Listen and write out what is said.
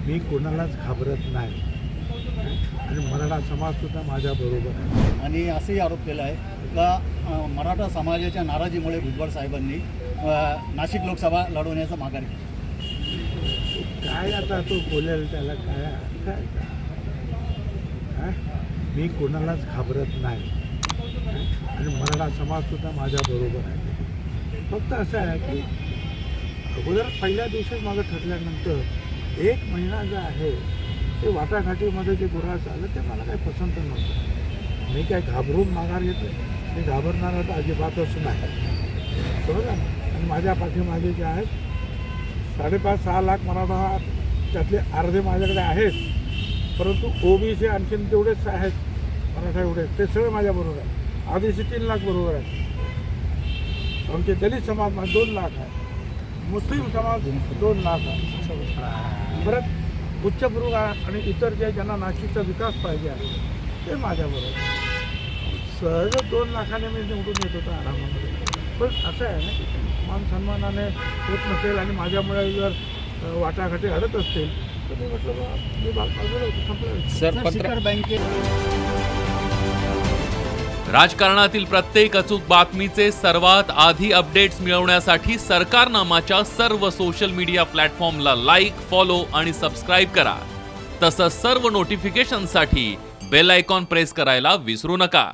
मी कोणालाच घाबरत नाही आणि मराठा समाजसुद्धा माझ्याबरोबर आहे. आणि असेही आरोप केला आहे का मराठा समाजाच्या नाराजीमुळे भुजबळ साहेबांनी नाशिक लोकसभा लढवण्याचं माघार घेतलं. काय आता तो बोलेल त्याला काय काय काय? मी कोणालाच घाबरत नाही आणि मराठा समाजसुद्धा माझ्याबरोबर आहे. फक्त असं आहे की अगोदर पहिल्या दिवशीच माझं ठरल्यानंतर 1 महिना जो आहे ते वाटाघाटीमध्ये जे गुन्हा झालं ते मला काही पसंत नव्हतं. मी काय घाबरून माघार घेतो, मी घाबरणार तर अजिबातच नाही. बरोबर आहे. आणि माझ्या पाठीमागे जे आहेत 5.5-6 लाख मराठा, त्यातले अर्धे माझ्याकडे आहेत, परंतु ओबीसी आणखीन तेवढेच आहेत, मराठा एवढेच, ते सगळे माझ्याबरोबर आहे. आदिवासी 3 लाख बरोबर आहे, आमचे दलित समाज 2 लाख आहे, मुस्लिम समाज 2 लाख आहे, परत उच्चभ्रू आणि इतर जे ज्यांना नाशिकचा विकास पाहिजे आहे ते माझ्याबरोबर आहे. सहज 2 लाखाने मी निवडून येत होतो आरामामध्ये. पण असं आहे ना की मान सन्मानाने होत नसेल आणि माझ्यामुळे जर वाटाघाटी अडत असतील तर मी म्हटलं बा मी बाजूला संपलं. शिखर बँकेत राजकारणातील प्रत्येक अचूक बातमीचे सर्वात आधी अपडेट्स मिळवण्यासाठी सरकारनामाच्या सर्व सोशल मीडिया प्लॅटफॉर्मला लाईक, फॉलो आणि सबस्क्राईब करा. तसंच सर्व नोटिफिकेशनसाठी बेल आयकॉन प्रेस करायला विसरू नका.